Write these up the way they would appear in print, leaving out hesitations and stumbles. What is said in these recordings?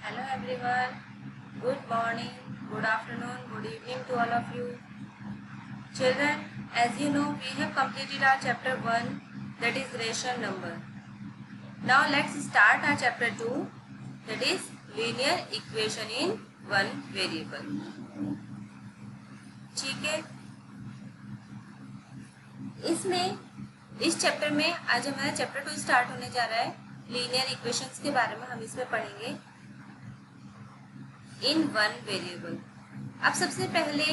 Hello everyone. Good morning, good afternoon, good evening to all of you. Children, as you know, we have completed our chapter 1, that is ration number. Now let's start our chapter 2, that is linear equation in one variable. ठीक है, इसमें इस chapter में आज हमारा chapter 2 start होने जा रहा है. लीनियर इक्वेशंस के बारे में हम इसमें पढ़ेंगे इन वन वेरिएबल. अब सबसे पहले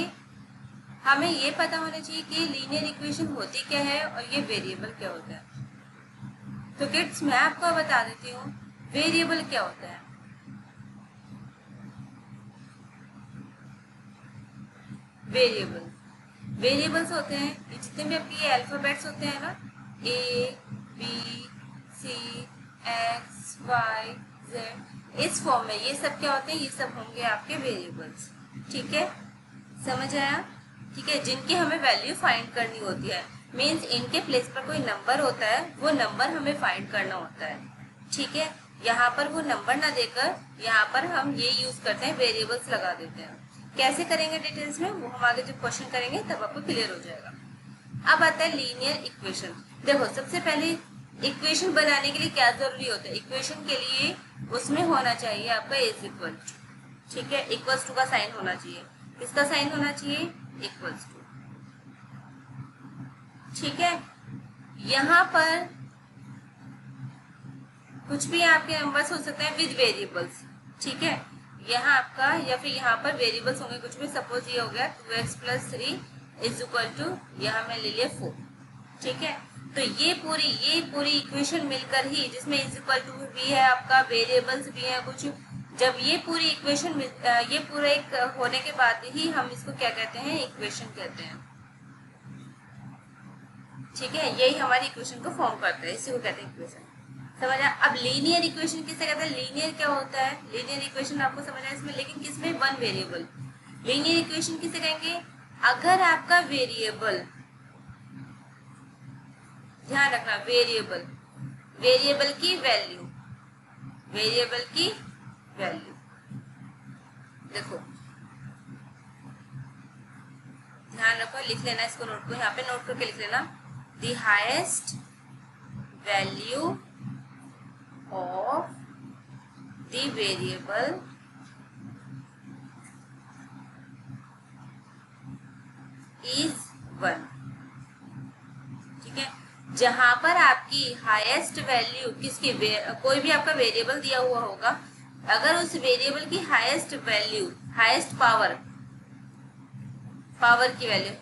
हमें ये पता होना चाहिए कि लीनियर इक्वेशन होती क्या है और ये वेरिएबल क्या होता है. तो किड्स मैं आपको बता देती हूँ वेरिएबल क्या होता है. वेरिएबल्स होते हैं ये जितने भी आपके अल्फाबेट्स होते हैं ना, A B C X Y Z, इस फॉर्म में ये सब क्या होते हैं, ये सब होंगे आपके वेरिएबल्स. ठीक है, समझ आया. ठीक है, जिनकी हमें वैल्यू फाइंड करनी होती है. मीन्स इनके प्लेस पर कोई नंबर होता है, वो नंबर हमें फाइंड करना होता है. ठीक है, यहाँ पर वो नंबर ना देकर यहाँ पर हम ये यूज करते हैं, वेरिएबल्स लगा देते हैं. कैसे करेंगे डिटेल्स में वो हम आगे जब क्वेश्चन करेंगे तब आपको क्लियर हो जाएगा. अब आता है लीनियर इक्वेशन. देखो सबसे पहले इक्वेशन बनाने के लिए क्या जरूरी होता है. इक्वेशन के लिए उसमें होना चाहिए आपका इज इक्वल टू. ठीक है, इक्वल्स टू का साइन होना चाहिए. किसका साइन होना चाहिए, इक्वल्स टू. ठीक है, यहाँ पर कुछ भी आपके नंबर्स हो सकते हैं विद वेरिएबल्स. ठीक है, यहाँ आपका या फिर यहाँ पर वेरिएबल्स होंगे कुछ भी. सपोज ये हो गया 2x + 3 इज इक्वल टू यहाँ में ले लिया 4. ठीक है, तो ये पूरी इक्वेशन मिलकर ही, जिसमें इज इक्वल टू भी है आपका, वेरिएबल्स भी है कुछ, जब ये पूरी इक्वेशन ये पूरा एक होने के बाद ही हम इसको क्या कहते हैं, इक्वेशन कहते हैं. ठीक है, यही हमारी इक्वेशन को फॉर्म करता है, इसी को कहते हैं इक्वेशन. समझ आया. अब लीनियर इक्वेशन किसे कहते हैं, लीनियर क्या होता है, लीनियर इक्वेशन आपको समझ आया इसमें, लेकिन किसमें, वन वेरिएबल. लीनियर इक्वेशन किसे कहेंगे, अगर आपका वेरिएबल, ध्यान रखना, वेरिएबल की वैल्यू, देखो ध्यान रखो, लिख लेना इसको, नोट को यहाँ पे नोट करके लिख लेना. The highest value of the variable is 1. ठीक है, जहां पर आपकी हाईएस्ट वैल्यू किसकी, कोई भी आपका वेरिएबल दिया हुआ होगा, अगर उस वेरिएबल की हाईएस्ट वैल्यू, हाईएस्ट पावर की वैल्यू,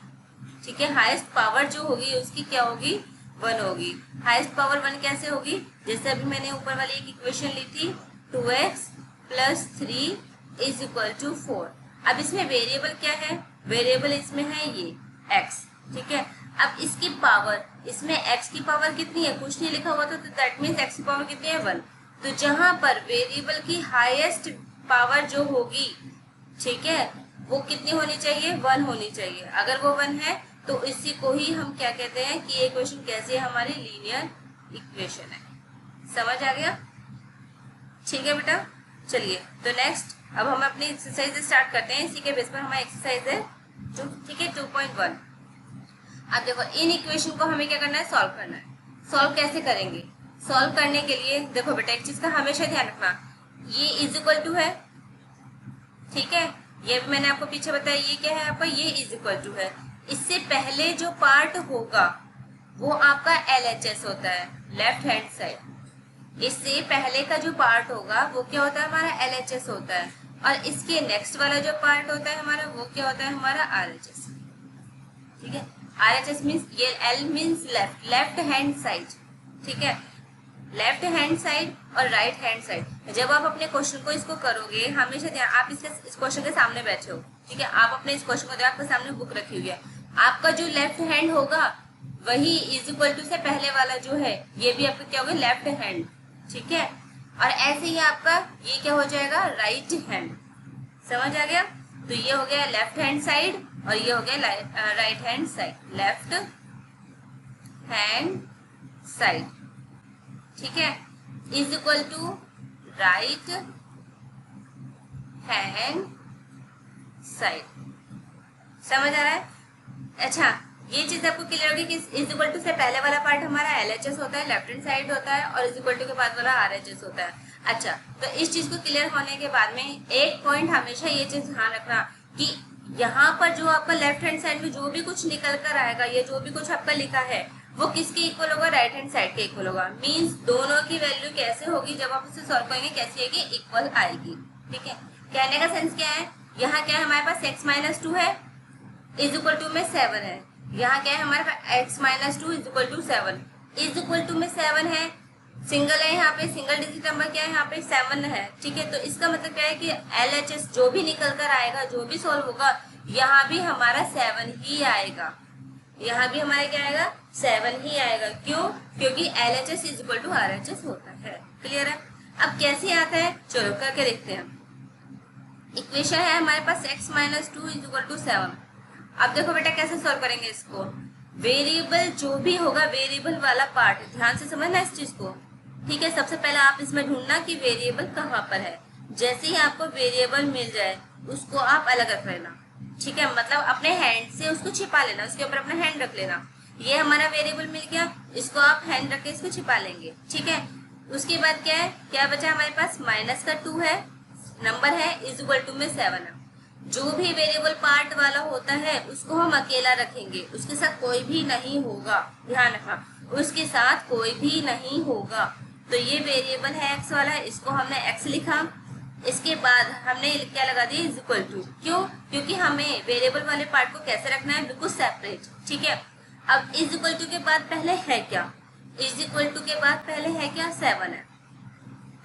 ठीक है, हाईएस्ट पावर जो होगी उसकी क्या होगी, 1 होगी. हाईएस्ट पावर 1 कैसे होगी, जैसे अभी मैंने ऊपर वाली एक इक्वेशन ली थी 2x + 3 इज इक्वल टू 4. अब इसमें वेरिएबल क्या है, वेरिएबल इसमें है ये x. ठीक है, अब इसकी पावर, इसमें x की पावर कितनी है, कुछ नहीं लिखा हुआ था, तो दैट मीन्स x की पावर कितनी है, 1. तो जहां पर वेरिएबल की हाईएस्ट पावर जो होगी, ठीक है, वो कितनी होनी चाहिए, 1 होनी चाहिए. अगर वो 1 है तो इसी को ही हम क्या कहते हैं कि ये इक्वेशन कैसी है, हमारी लीनियर इक्वेशन है. समझ आ गया. ठीक है बेटा, चलिए तो नेक्स्ट अब हम अपनी एक्सरसाइज स्टार्ट करते हैं. इसी के बेस पर हमारी एक्सरसाइज है ठीक है 2.1. अब देखो इन इक्वेशन को हमें क्या करना है, सॉल्व करना है. सॉल्व कैसे करेंगे, सॉल्व करने के लिए देखो बेटा एक चीज का हमेशा ध्यान रखना, ये इज इक्वल टू है. ठीक है, ये भी मैंने आपको पीछे बताया, ये क्या है आपका, ये इज इक्वल टू है. इससे पहले जो पार्ट होगा वो आपका LHS होता है, लेफ्ट हैंड साइड. इससे पहले का जो पार्ट होगा वो क्या होता है, हमारा LHS होता है. और इसके नेक्स्ट वाला जो पार्ट होता है हमारा, वो क्या होता है, हमारा RHS. ठीक है, RHS मीन्स, ये L means left hand side. ठीक है, लेफ्ट हैंड साइड और राइट हैंड साइड. जब आप अपने क्वेश्चन को इसको करोगे, हमेशा ध्यान, आप इस क्वेश्चन के सामने बैठे हो. ठीक है, आप अपने इस क्वेश्चन को, आपके सामने बुक रखी हुई है, आपका जो लेफ्ट हैंड होगा वही इज इक्वल टू से पहले वाला जो है, ये भी आपका क्या होगा, लेफ्ट हैंड. ठीक है, और ऐसे ही आपका ये क्या हो जाएगा, राइट हैंड. समझ आ गया. तो ये हो गया लेफ्ट हैंड साइड और ये हो गया right hand side, left hand side. ठीक है, is equal to right hand side. समझ आ रहा है? अच्छा, ये चीज आपको क्लियर होगी कि इज इक्वल टू से पहले वाला पार्ट हमारा LHS होता है, लेफ्ट हैंड साइड होता है, और इज इक्वल टू के बाद वाला RHS होता है। अच्छा, तो इस चीज को क्लियर होने के बाद में एक पॉइंट हमेशा ये चीज ध्यान रखना कि यहाँ पर जो आपका लेफ्ट हैंड साइड में जो भी कुछ निकल कर आएगा, ये जो भी कुछ आपका लिखा है, वो किसके इक्वल होगा? राइट हैंड साइड के इक्वल होगा। मींस दोनों की वैल्यू कैसे होगी जब आप उसे सॉल्व करेंगे, कैसी आएगी? इक्वल आएगी। ठीक है, कहने का सेंस क्या है? यहाँ क्या है हमारे पास? x - 2 है, इज इक्वल टू में 7 है। यहाँ क्या है हमारे पास? x - 2 is equal to 7, is equal to में 7 है, सिंगल है, यहाँ पे सिंगल डिजिट नंबर क्या है? यहाँ पे 7 है। ठीक है, तो इसका मतलब क्या है कि LHS जो भी निकल कर आएगा, जो भी सॉल्व होगा, यहाँ भी हमारा 7 ही आएगा। यहाँ भी हमारे क्या आएगा? 7 ही आएगा। क्यों? क्योंकि LHS is equal to RHS होता है। क्लियर है? अब कैसे आता है, चलो करके देखते हैं। इक्वेशन है हमारे पास x - 2 इज इक्वल टू 7। अब देखो बेटा कैसे सॉल्व करेंगे इसको। वेरिएबल जो भी होगा, वेरिएबल वाला पार्ट ध्यान से समझना इस चीज को। ठीक है, सबसे पहले आप इसमें ढूंढना कि वेरिएबल कहाँ पर है। जैसे ही आपको वेरिएबल मिल जाए उसको आप अलग रख लेना। ठीक है, मतलब अपने हैंड से उसको छिपा लेना, उसके ऊपर अपना हैंड रख लेना। ये हमारा वेरिएबल मिल गया, इसको आप हैंड रख के इसको छिपा लेंगे। ठीक है, उसके बाद क्या है, क्या बचा हमारे पास? -2 है, नंबर है, इज इक्वल टू में 7 है। जो भी वेरिएबल पार्ट वाला होता है उसको हम अकेला रखेंगे, उसके साथ कोई भी नहीं होगा। ध्यान रखना, उसके साथ कोई भी नहीं होगा। तो ये वेरिएबल है x वाला, इसको हमने x लिखा, इसके बाद हमने क्या लगा दिया? Is equal to. क्यों? क्योंकि हमें वेरिएबल वाले पार्ट को कैसे रखना है? बिल्कुल सेपरेट। ठीक है, अब इज इक्वल टू के बाद पहले है क्या? इज इक्वल टू के बाद पहले है क्या? 7 है।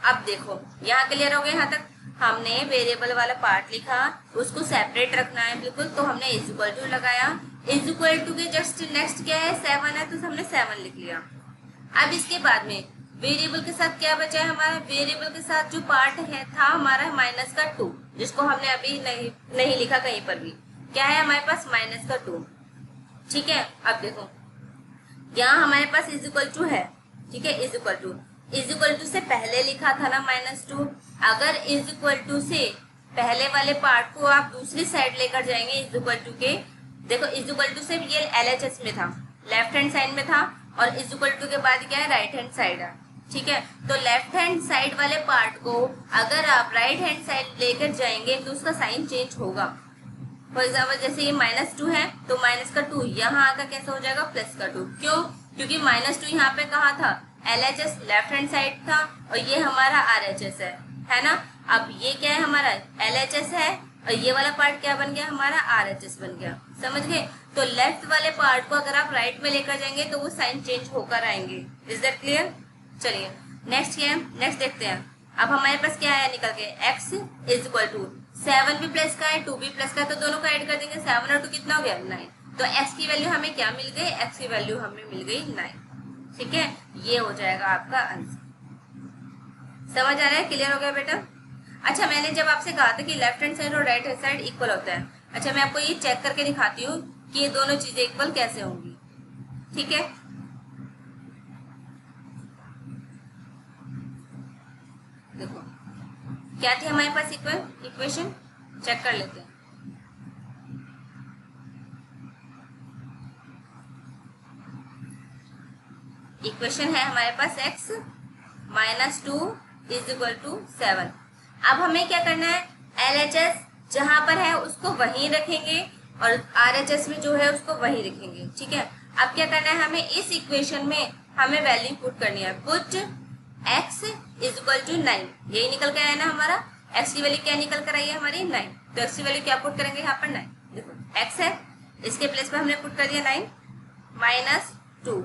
अब देखो यहाँ क्लियर हो गया? यहाँ तक हमने वेरिएबल वाला पार्ट लिखा, उसको सेपरेट रखना है बिल्कुल, तो हमने इज इक्वल टू लगाया। इज इक्वल टू के जस्ट नेक्स्ट क्या है? 7 है, तो हमने 7 लिख लिया। अब इसके बाद में वेरिएबल के साथ क्या बचा है हमारा? वेरिएबल के साथ जो पार्ट है था हमारा -2, जिसको हमने अभी नहीं लिखा कहीं पर भी। क्या है हमारे पास? -2। ठीक है, अब देखो यहाँ हमारे पास इज इक्वल टू है। ठीक है, इज इक्वल टू से पहले लिखा था ना -2। अगर इज इक्वल टू से पहले वाले पार्ट को आप दूसरी साइड लेकर जाएंगे इज इक्वल टू के, देखो इज इक्वल टू से ये LHS में था, लेफ्ट हैंड साइड में था, और इज इक्वल टू के बाद क्या है? राइट हैंड साइड है। ठीक है, तो लेफ्ट हैंड साइड वाले पार्ट को अगर आप राइट हैंड साइड लेकर जाएंगे तो उसका साइन चेंज होगा। फॉर एग्जाम्पल जैसे ये -2 है, तो -2 यहाँ आकर कैसे हो जाएगा? +2। क्यों? क्योंकि -2 यहाँ पे कहाँ था? LHS लेफ्ट हैंड साइड था, और ये हमारा RHS है ना। अब ये क्या है हमारा? LHS है, और ये वाला पार्ट क्या बन गया हमारा? RHS बन गया। समझ गए? तो लेफ्ट वाले पार्ट को अगर आप राइट में लेकर जाएंगे तो वो साइन चेंज होकर आएंगे। Is that clear? चलिए नेक्स्ट क्या है? नेक्स्ट देखते हैं। अब हमारे पास क्या है निकल के? x इज इक्वल टू 7 भी प्लस का है, 2 भी प्लस का है, तो दोनों को ऐड कर देंगे। 7 और 2 कितना हो गया? 9। तो x की वैल्यू हमें क्या मिल गई? x की वैल्यू हमें मिल गई 9। ठीक है, ये हो जाएगा आपका आंसर। समझ आ रहा है? क्लियर हो गया बेटा? अच्छा, मैंने जब आपसे कहा था कि लेफ्ट हैंड साइड और राइट हैंड साइड इक्वल होता है, अच्छा मैं आपको ये चेक करके दिखाती हूँ कि ये दोनों चीजें इक्वल कैसे होंगी। ठीक है, देखो क्या थी हमारे पास इक्वल इक्वेशन, चेक कर लेते हैं। इक्वेशन है हमारे पास x - 2 इज इक्वल टू 7। अब हमें क्या करना है? LHS जहां पर है उसको वहीं रखेंगे, और RHS में जो है उसको वहीं रखेंगे। ठीक है, अब क्या करना है हमें? इस इक्वेशन में हमें वैल्यू पुट करनी है। Put x is equal to 9। यही निकल के आया ना हमारा? x की वैल्यू क्या निकल कर आई है हमारी? 9। तो x की वैल्यू क्या पुट करेंगे यहाँ पर? 9। देखो x है, इसके प्लेस पर हमने पुट कर दिया 9 - 2।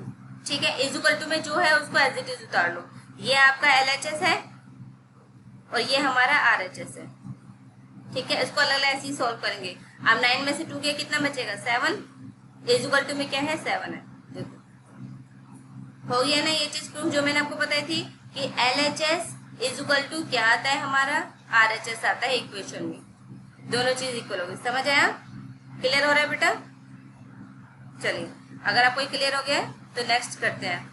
ठीक है, इज इक्वल टू में जो है उसको एज इट इज उतार लो। ये आपका LHS है और ये हमारा RHS है। ठीक है, इसको अलग अलग ऐसे ही सॉल्व करेंगे। अब 9 में से 2 के कितना बचेगा? 7। इज इक्वल टू में क्या है? 7 है। देखो हो गया ना ये चीज प्रूफ जो मैंने आपको बताई थी कि LHS इज इक्वल टू क्या आता है हमारा? RHS आता है इक्वेशन में। दोनों चीज इक्वल होगी। समझ आया? क्लियर हो रहा है बेटा? चलिए, अगर आपको क्लियर हो गया तो नेक्स्ट करते हैं।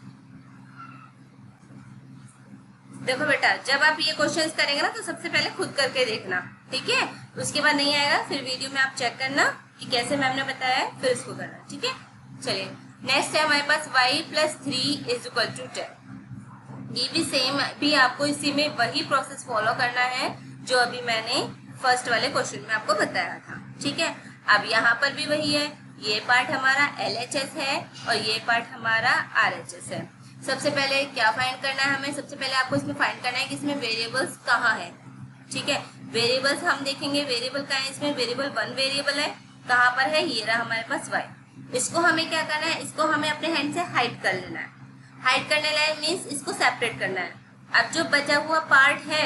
देखो बेटा, जब आप ये क्वेश्चंस करेंगे ना तो सबसे पहले खुद करके देखना। ठीक है, उसके बाद नहीं आएगा फिर वीडियो में आप चेक करना कि कैसे मैम ने बताया है, फिर उसको करना। ठीक है, चलिए नेक्स्ट है हमारे पास y + 3 = 10। ये भी सेम, भी आपको इसी में वही प्रोसेस फॉलो करना है जो अभी मैंने फर्स्ट वाले क्वेश्चन में आपको बताया था। ठीक है, अब यहाँ पर भी वही है, ये पार्ट हमारा LHS है और ये पार्ट हमारा RHS है। सबसे पहले क्या फाइंड करना है हमें, सबसे पहले आपको इसमें फाइंड करना है कि इसमें वेरिएबल्स कहाँ है। ठीक है, वेरिएबल्स हम देखेंगे, वेरिएबल कहाँ है, इसमें वेरिएबल 1 वेरिएबल है, कहाँ पर है, ये रहा हमारे पास y। इसको हमें क्या करना है, इसको हमें अपने हैंड से हाइड कर लेना है। हाइड करने लाए मीन्स इसको सेपरेट करना है। अब जो बचा हुआ पार्ट है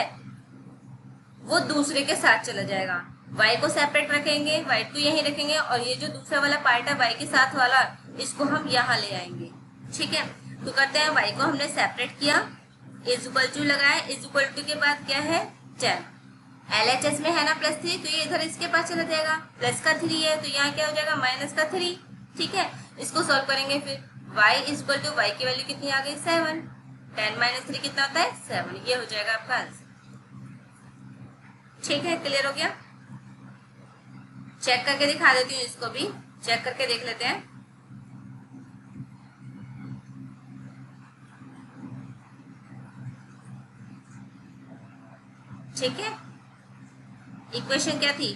वो दूसरे के साथ चला जाएगा, y को सेपरेट रखेंगे, y को यहीं रखेंगे और ये जो दूसरा वाला पार्ट है y के साथ वाला, इसको हम यहाँ ले आएंगे। ठीक है, तो करते हैं, y को हमने सेपरेट किया, = लगाया, = के बाद क्या है 10। LHS में है ना +3, तो ये इधर इसके पास चला जाएगा, प्लस का 3 है तो यहाँ क्या हो जाएगा -3। ठीक है, इसको सॉल्व करेंगे फिर y = y की वैल्यू कितनी आ गई 7, 10 - 3 कितना होता है 7, ये हो जाएगा आपका आंसर। ठीक है, क्लियर हो गया। चेक करके दिखा देती हूँ, इसको भी चेक करके देख लेते हैं। ठीक है, इक्वेशन क्या थी,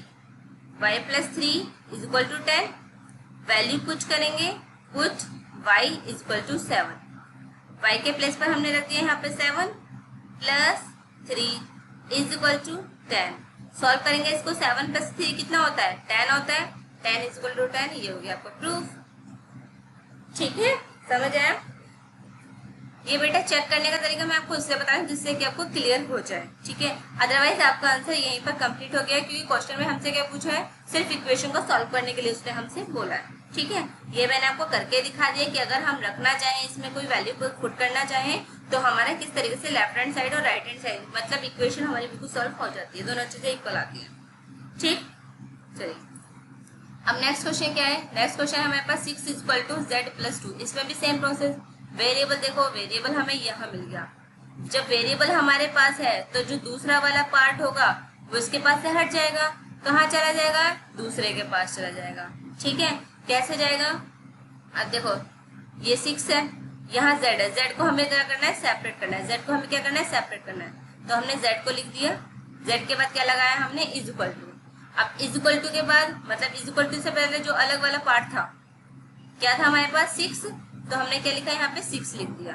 y + 3 = 10, वैल्यू पुट करेंगे, पुट y = 7, y के प्लेस पर हमने रख दिया यहाँ पे 7 + 3 = 10। सॉल्व करेंगे इसको, 7 + 3 कितना होता है 10 होता है, 10 = 10, ये हो गया आपका प्रूफ। ठीक है, समझ आया। ये बेटा चेक करने का तरीका मैं आपको इसलिए बता रही हूँ जिससे कि आपको क्लियर हो जाए। ठीक है, अदरवाइज आपका आंसर यहीं पर कंप्लीट हो गया, क्योंकि क्वेश्चन में हमसे क्या पूछा है, सिर्फ इक्वेशन को सॉल्व करने के लिए उसने हमसे बोला है। ठीक है, ये मैंने आपको करके दिखा दिया कि अगर हम रखना चाहें, इसमें कोई वैल्यू पुट करना चाहें, तो हमारा किस तरीके से लेफ्ट हैंड साइड और राइट हैंड साइड, मतलब इक्वेशन हमारी बिल्कुल सॉल्व हो जाती है, दोनों चीजें इक्वल आती है। ठीक, चलिए अब नेक्स्ट क्वेश्चन क्या है, नेक्स्ट क्वेश्चन है हमारे पास 6 = z + 2। इसमें भी सेम प्रोसेस, वेरिएबल देखो, वेरिएबल हमें यहाँ मिल गया। जब वेरिएबल हमारे पास है तो जो दूसरा वाला पार्ट होगा वो इसके पास से हट जाएगा, कहाँ चला जाएगा, दूसरे के पास चला जाएगा। ठीक है, कैसे जाएगा, अब देखो ये 6 है, यहाँ z है, z को हमें क्या करना है, सेपरेट करना है, z को हमें क्या करना है, सेपरेट करना है। तो हमने z को लिख दिया, z के बाद क्या लगाया हमने, =। अब = के बाद मतलब = से पहले जो अलग वाला पार्ट था क्या था हमारे पास 6, तो हमने क्या लिखा यहाँ पे 6 लिख दिया।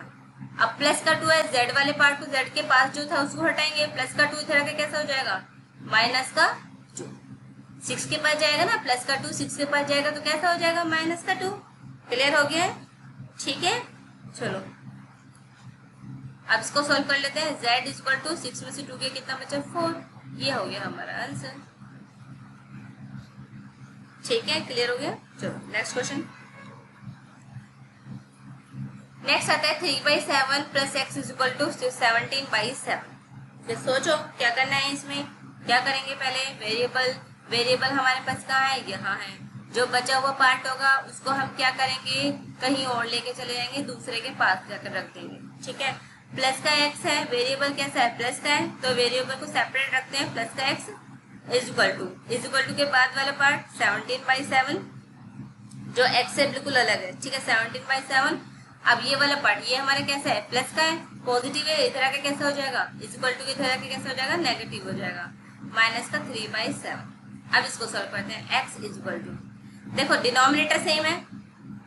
अब प्लस का 2 है, z वाले पार्ट को z के पास जो था उसको हटाएंगे, प्लस का 2 इधर आके कैसा हो जाएगा, -2। 6 के पास जाएगा ना, प्लस का 2 6 के पास जाएगा तो कैसा हो जाएगा, -2। क्लियर हो गया है। ठीक है, चलो अब इसको सॉल्व कर लेते हैं। z = 6 में से 2 के कितना बचा 4, ये हो गया हमारा आंसर। ठीक है, क्लियर हो गया। चलो नेक्स्ट क्वेश्चन, नेक्स्ट आता है 3/7 + x = 17/7। फिर सोचो क्या करना है, इसमें क्या करेंगे, पहले वेरिएबल हमारे पास कहाँ है, यहाँ है। जो बचा हुआ पार्ट होगा उसको हम क्या करेंगे, कहीं और लेके चले जाएंगे, दूसरे के पास जाकर रख देंगे। ठीक है, प्लस का x है, वेरिएबल कैसा है, प्लस का है, तो वेरिएबल को सेपरेट रखते हैं, प्लस का x = के बाद वाला पार्ट 17/7, जो x से बिल्कुल अलग है। ठीक है, 17/7। अब ये वाला पार्ट, ये हमारा कैसा है, प्लस का है, पॉजिटिव है, इधर आके कैसा हो जाएगा, = के इधर आके कैसा हो जाएगा, नेगेटिव हो जाएगा, -3/7। अब इसको सॉल्व करते हैं, x = देखो डिनोमिनेटर सेम है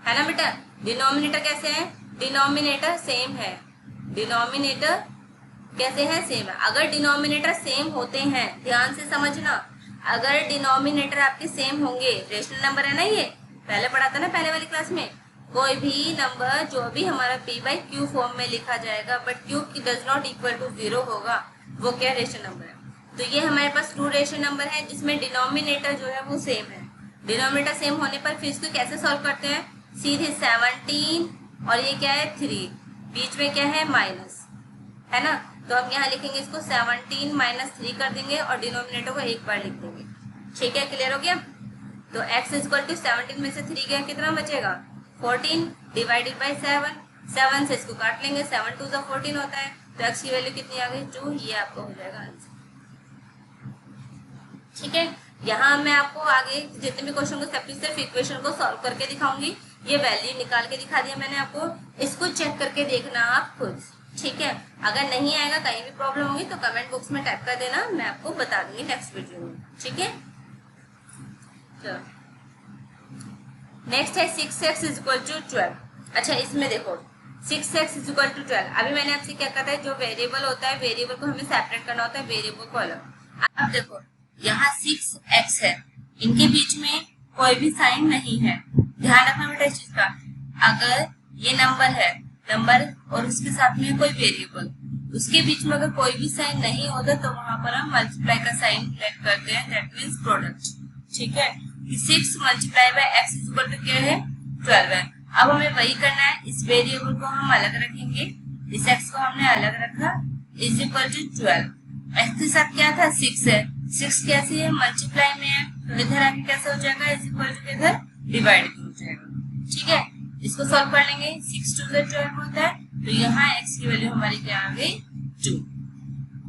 ना बेटा, डिनोमिनेटर कैसे है, डिनोमिनेटर सेम है, डिनोमिनेटर कैसे है, सेम है। अगर डिनोमिनेटर सेम होते हैं, ध्यान से समझना, अगर डिनोमिनेटर आपके सेम होंगे, रेशनल नंबर है ना, ये पहले पढ़ा था ना पहले वाली क्लास में, कोई भी नंबर जो भी हमारा p/q फॉर्म में लिखा जाएगा but q does not equal to 0 होगा, वो क्या रेशनल नंबर है। तो ये हमारे पास ट्रू रेशनल नंबर है जिसमें डिनोमिनेटर जो है वो सेम है। डिनोमिनेटर सेम होने पर फिर इसको कैसे सॉल्व करते हैं, सीधे 17 और ये क्या है 3, बीच में क्या है माइनस, है ना, तो हम यहाँ लिखेंगे इसको 17 - 3 कर देंगे और डिनोमिनेटर को एक बार लिख देंगे। ठीक है, क्लियर हो गया। तो x = 17 में से 3 गया, कितना बचेगा 14 / 7 से इसको काट लेंगे, 7 2 14 होता है, तो x की वैल्यू कितनी आ गई 2, ये आपको हो जाएगा आंसर। ठीक है, यहाँ मैं आपको आगे जितने भी क्वेश्चन को सिर्फ इक्वेशन को सॉल्व करके दिखाऊंगी। ये वैल्यू निकाल के दिखा दिया मैंने आपको, इसको चेक करके देखना आप खुद। ठीक है, अगर नहीं आएगा, कहीं भी प्रॉब्लम होगी तो कमेंट बॉक्स में टाइप कर देना, मैं आपको बता दूंगी नेक्स्ट वीडियो में। ठीक है, चलो नेक्स्ट है 6x इज इक्वल टू 12। अच्छा, इसमें देखो 6x इज इक्वल टू 12। अभी मैंने आपसे क्या कहा था, जो वेरिएबल होता है वेरिएबल को हमें सेपरेट करना होता है, वेरिएबल को अलग। अब देखो यहाँ 6x है, इनके बीच में कोई भी साइन नहीं है। ध्यान रखना बेटा इस चीज का, अगर ये नंबर है, नंबर और उसके साथ में कोई वेरिएबल, उसके बीच में अगर कोई भी साइन नहीं होता तो वहां पर हम मल्टीप्लाई का साइन लेट करते हैं, दैट मीन्स प्रोडक्ट। ठीक है, 6 multiply by x is equal to क्या है, 12 है। अब हमें वही करना है, इस वेरिएबल को हम अलग रखेंगे, इस x को हमने अलग रखा, इज इक्वल टू 12। x के साथ क्या था, 6 है, 6 कैसे है, मल्टीप्लाई में है, तो इधर आके कैसे हो जाएगा, इज इक्वल टू इधर डिवाइड हो जाएगा। ठीक है, इसको सॉल्व कर लेंगे, 6 टू 12 होता है, तो यहाँ x की वैल्यू हमारी क्या आ गई, 2।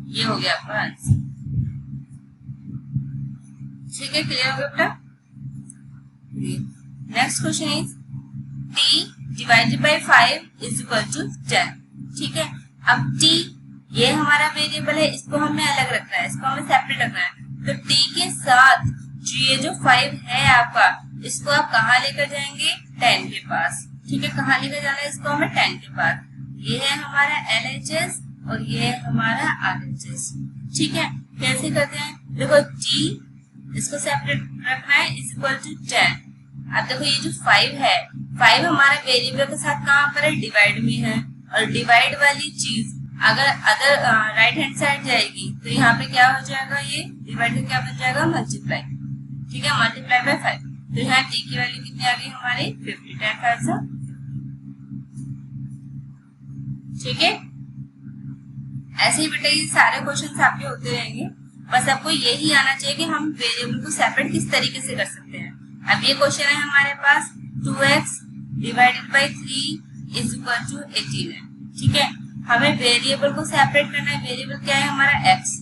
ये हो गया आपका आंसर। ठीक है, क्लियर हो गया बेटा। Next question is t divided by 5 is equal to 10। ठीक है, अब t ये हमारा वेरिएबल है, इसको हमें अलग रखना है, इसको हमें सेपरेट रखना है। तो t के साथ ये जो 5 है आपका, इसको आप कहाँ लेकर जाएंगे, 10 के पास। ठीक है, कहाँ लेकर जाना है इसको हमें, 10 के पास। ये है हमारा LHS और ये है हमारा RHS। ठीक है, कैसे करते हैं, देखो t इसको सेपरेट रखना है, इज इक्वल टू 10। अब देखो ये जो 5 है, 5 हमारा वेरिएबल के साथ कहाँ पर है, डिवाइड में है, और डिवाइड वाली चीज अगर अदर राइट हैंड साइड जाएगी तो यहाँ पे क्या हो जाएगा, ये डिवाइड का क्या बन जाएगा, मल्टीप्लाई। ठीक है, मल्टीप्लाई बाय 5, तो यहाँ t की वैल्यू कितनी आ गई हमारी, 50, 10 5। ठीक है, ऐसे ही बेटा ये सारे क्वेश्चन आपके होते रहेंगे, बस आपको यही आना चाहिए कि हम वेरिएबल को सेपरेट किस तरीके से कर सकते हैं। अब ये क्वेश्चन है हमारे पास, 2x divided by 3 is equal to 18 है। ठीक है, हमें वेरिएबल को सेपरेट करना है, वेरिएबल क्या है हमारा x,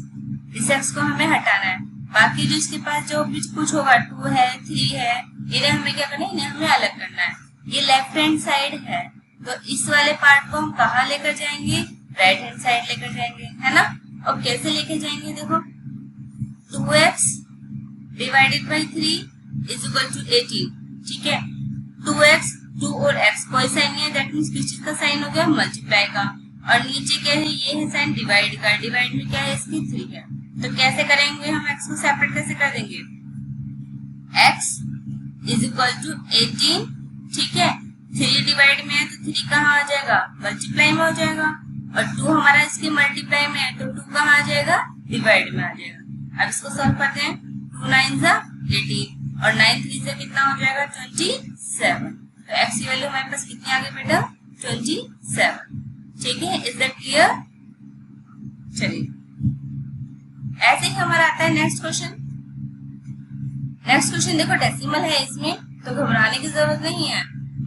इस x को हमें हटाना है, बाकी जो इसके पास जो भी कुछ होगा 2 है 3 है, इन्हें हमें क्या करना है, इन्हें हमें अलग करना है। ये लेफ्ट हैंड साइड है, तो इस वाले पार्ट को हम कहाँ लेकर जाएंगे, राइट हैंड साइड लेकर जाएंगे, है ना। और कैसे लेके जाएंगे, देखो 2x divided by 3 is equal to 18। ठीक है, 2x 2 और x कोई साइन नहीं है, दैट मीन्स किस चीज का साइन हो गया, मल्टीप्लाई का। और नीचे क्या है, ये है साइन डिवाइड का, डिवाइड में क्या है इसकी 3 है। तो कैसे करेंगे हम, x को सेपरेट कैसे कर देंगे, x इज इक्वल टू 18। ठीक है, 3 डिवाइड में है तो 3 कहाँ आ जाएगा, मल्टीप्लाई में हो जाएगा, और 2 हमारा इसके मल्टीप्लाई में है तो 2 कहाँ आ जाएगा, डिवाइड में आ जाएगा। अब इसको सॉल्व करते हैं, 2 9 जा 18 और 9 3 से कितना हो जाएगा, 27। तो x की वैल्यू हमारे पास कितनी आ गई बेटा, 27। ठीक है, इज दैट क्लियर। चलिए ऐसे ही हमारा आता है नेक्स्ट क्वेश्चन। नेक्स्ट क्वेश्चन देखो डेसिमल है इसमें, तो घबराने की जरूरत नहीं है।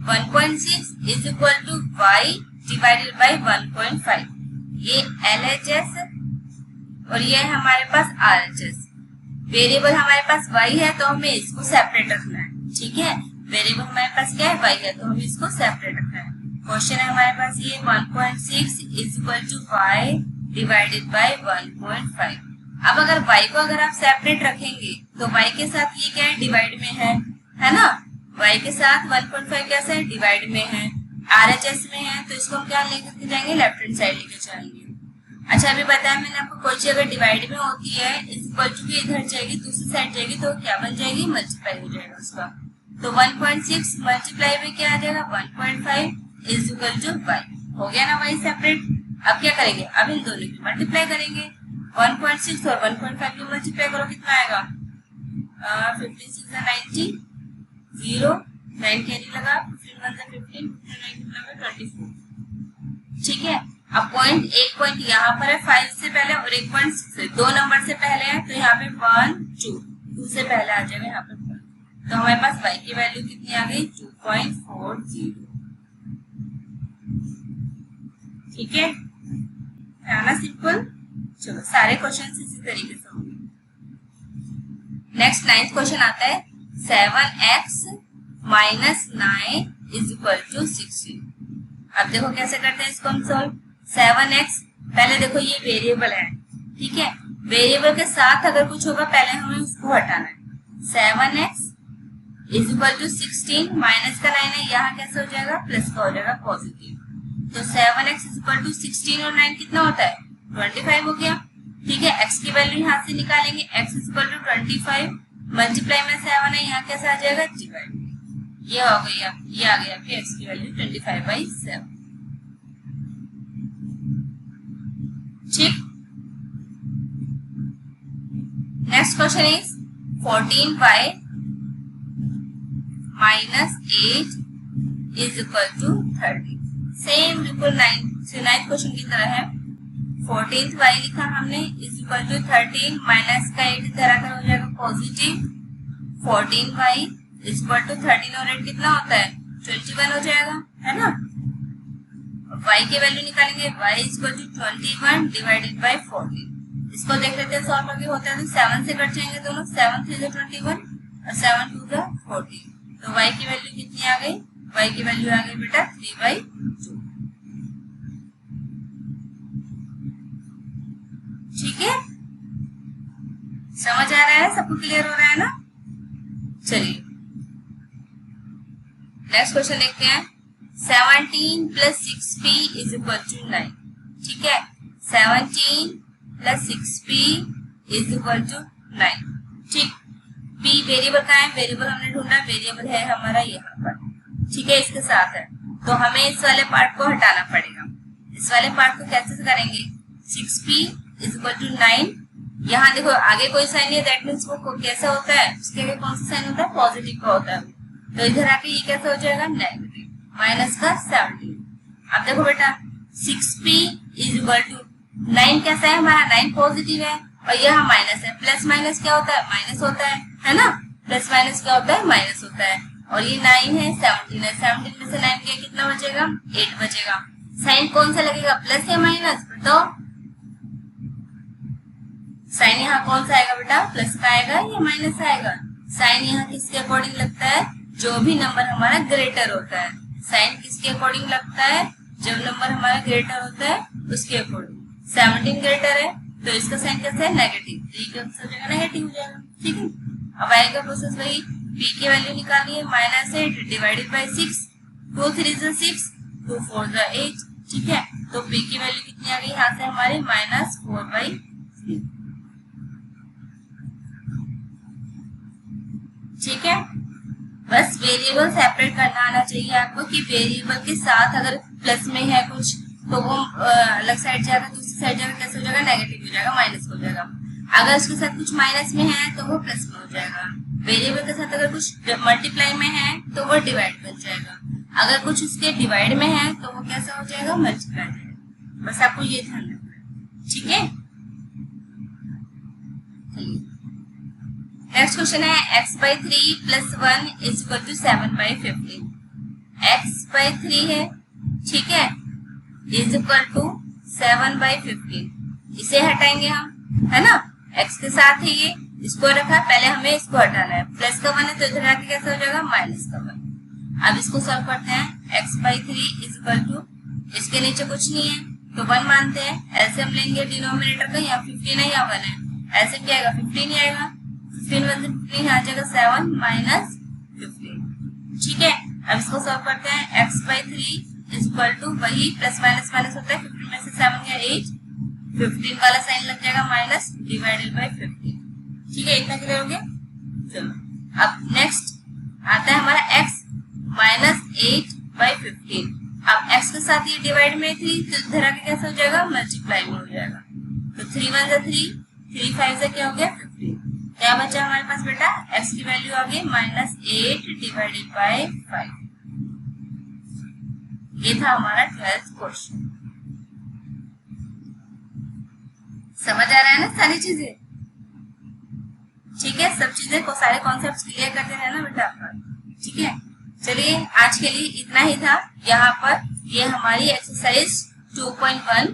1.6 is equal to y divided by 1.5। ये LHS और ये है हमारे पास RHS। वेरिएबल हमारे पास y है तो हमें इसको सेपरेट रखना है। ठीक है, वेरिएबल हमारे पास क्या है, y है, तो हमें इसको सेपरेट रखना है। क्वेश्चन है हमारे पास ये 1.6 is equal to y divided by 1.5। अब अगर y को अगर आप सेपरेट रखेंगे तो y के साथ ये क्या है, डिवाइड में है ना। y के साथ 1.5 कैसे है, डिवाइड में है, RHS में है, तो इसको हम क्या लेकर जाएंगे, लेफ्ट हैंड साइड लेकर जाएंगे। अच्छा, अभी बताया मैंने आपको, कोई चीज अगर डिवाइड में होती है, इस इक्वल टू की इधर जाएगी, दूसरी साइड जाएगी, तो क्या बन जाएगी, मल्टीप्लाई हो जाएगा उसका। तो 1.6 मल्टीप्लाई में क्या आ जाएगा, 1.5 इज इक्वल टू y। हो गया ना y सेपरेट। अब क्या करेंगे, अब इन दोनों की मल्टीप्लाई करेंगे। 1.6 और 1.5 की मल्टीप्लाई करो, कितना आएगा, 15 6 90, 0 9 कैरी लगा, 15 1 15 15 लगा 24। ठीक है, अब पॉइंट, एक पॉइंट यहाँ पर है 5 से पहले और एक पॉइंट 6 से, 2 नंबर से पहले है, तो यहाँ पे 1 2 से पहले आ जाएगा यहाँ पे 1। तो हमारे पास y की वैल्यू कितनी आ गई, 2.40। ठीक है ना, सिंपल। चलो सारे क्वेश्चन इसी तरीके से होंगे। नेक्स्ट 9th क्वेश्चन आता है 7x minus 9 is equal to 16। अब देखो कैसे करते हैं इसको हम सॉल्व। 7x पहले देखो ये वेरिएबल है, ठीक है, वेरिएबल के साथ अगर कुछ होगा पहले हमें उसको हटाना है। 7x is equal to 16, minus का 9 है, यहाँ कैसे हो जाएगा, प्लस का हो जाएगा पॉजिटिव। तो 7x इज इक्वल टू 16 और 9 कितना होता है, 25 हो गया, ठीक है। x की वैल्यू यहाँ से निकालेंगे, x is equal to 25 multiply में 7 है, यहाँ कैसे आ जाएगा, डिवाइड, ये हो गई, ये आ गई आपकी x की वैल्यू 25/7, ठीक। Next question is 14y minus 8 is equal to 30। Same बिल्कुल 9th क्वेश्चन की तरह है। 14y लिखा हमने इज इक्वल टू 13, माइनस का 8 इधर आकर हो जाएगा positive. 14y is equal to 13 और 8 कितना होता है, 21 हो जाएगा, है ना। y की वैल्यू निकालेंगे, y is equal to 21 divided by 14। इसको देख लेते हैं सॉल्व करके होता है तो 7 से कट जाएंगे दोनों, 7 3 जा 21 और 7 2 जा 14। तो y की वैल्यू कितनी आ गई, y की वैल्यू आ गई बेटा 3/2, ठीक है। समझ आ रहा है, सबको क्लियर हो रहा है ना। चलिए नेक्स्ट क्वेश्चन देखते हैं। 17 plus 6p is equal to 9, ठीक है। 17 plus 6p is equal to 9, ठीक। p वेरिएबल का है, वेरिएबल हमने ढूंढा, वेरिएबल है हमारा यहाँ पर, ठीक है, इसके साथ है, तो हमें इस वाले पार्ट को हटाना पड़ेगा। इस वाले पार्ट को कैसे करेंगे, 6p इज इक्वल टू 9, यहाँ देखो आगे कोई साइन नहीं है, दैट मीन्स वो कैसा होता है, उसके आगे कौन सा साइन होता है, पॉजिटिव का होता है, तो इधर आके ये कैसा हो जाएगा, नेगेटिव, माइनस का 17। अब देखो बेटा 6p इज इक्वल टू 9 कैसा है हमारा, 9 पॉजिटिव है और यह माइनस है, प्लस माइनस क्या होता है, माइनस होता है ना, प्लस माइनस क्या होता है, माइनस होता है। और ये 9 है, 17 है, 17 में से 9 गया कितना बचेगा, 8 बचेगा। साइन कौन सा लगेगा, प्लस या माइनस, तो साइन यहाँ कौन सा आएगा बेटा, प्लस का आएगा या माइनस आएगा। साइन यहाँ किसके अकॉर्डिंग लगता है, जो भी नंबर हमारा ग्रेटर होता है। साइन किसके अकॉर्डिंग लगता है, जब नंबर हमारा ग्रेटर होता है उसके अकॉर्डिंग। 17 ग्रेटर है तो इसका साइन कैसा है, नेगेटिव, तो ये कैंसिल हो जाएगा, नेगेटिव हो जाएगा, ठीक है। अब आएगा प्रोसेस वही, p की वैल्यू निकालनी है, माइनस 8 डिवाइडेड बाय 6, 2 3 जा 6, 2 4 जा 8, ठीक है। तो p की वैल्यू कितनी आ गई यहाँ से हमारी, -4/3, ठीक है। बस वेरिएबल सेपरेट करना आना चाहिए आपको कि वेरिएबल के साथ अगर प्लस में है कुछ तो वो अलग साइड जाएगा, दूसरी साइड जाएगा, कैसे हो जाएगा, नेगेटिव हो जाएगा, माइनस हो जाएगा। अगर उसके साथ कुछ माइनस में है तो वो प्लस में हो जाएगा। वेरिएबल के साथ अगर कुछ मल्टीप्लाई में है तो वो डिवाइड बन जाएगा, अगर कुछ उसके डिवाइड में है तो वो कैसा हो जाएगा, मल्टीप्लाई जाएगा। बस आपको ये ध्यान रखना है, ठीक है। नेक्स्ट क्वेश्चन है x/3 plus 1 is equal to 7/15। x/3 है, ठीक है, इज इक्वल टू 7/15। इसे हटाएंगे हम, है ना, x के साथ है ये, इसको रखा, पहले हमें इसको हटाना है। प्लस का 1 है तो इधर आके कैसे हो जाएगा, माइनस का 1। अब इसको सॉल्व करते हैं। x/3 इज इक्वल टू, इसके नीचे कुछ नहीं है तो 1 मानते हैं, ऐसे हम लेंगे डिनोमिनेटर का, यहाँ 15 है या 1 है, ऐसे क्या आएगा, 15 ही आएगा। 15 1 से 15 आ जाएगा 7 माइनस 15, ठीक है। अब इसको सॉल्व करते हैं। x/3 इज इक्वल टू वही प्लस माइनस माइनस होता है, 15 में से 7 गया 8, 15 वाला साइन लग जाएगा माइनस डिवाइडेड बाय 15, ठीक है। इतना क्लियर हो गया। चलो अब नेक्स्ट आता है हमारा x माइनस 8/15। अब x के साथ ये डिवाइड में 3 तो इधर आके कैसे हो जाएगा, मल्टीप्लाई में हो जाएगा। तो 3 1 जा 3, 3 5 जा क्या हो गया, 15। क्या बचा हमारे पास बेटा, x की वैल्यू आ गई -8 डिवाइडेड बाय 5। ये था हमारा 12th क्वेश्चन। समझ आ रहा है ना सारी चीजें, ठीक है। सब चीजें को सारे कॉन्सेप्ट्स क्लियर करते रहना बेटा आपका, ठीक है। चलिए आज के लिए इतना ही था। यहाँ पर ये हमारी एक्सरसाइज 2.1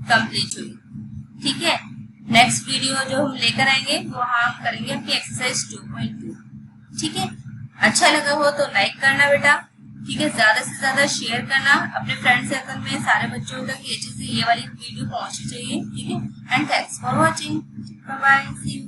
कंप्लीट हुई, ठीक है। नेक्स्ट वीडियो जो हम लेकर आएंगे वो हम करेंगे अपनी एक्सरसाइज 2.2। ठीक है, अच्छा लगा हो तो लाइक करना बेटा। ठीक है, ज्यादा से ज्यादा शेयर करना अपने फ्रेंड सर्कल में, सारे बच्चों तक ये चीज, ये वाली वीडियो पहुंचनी चाहिए। ठीक है, and thanks for watching, bye bye, see you.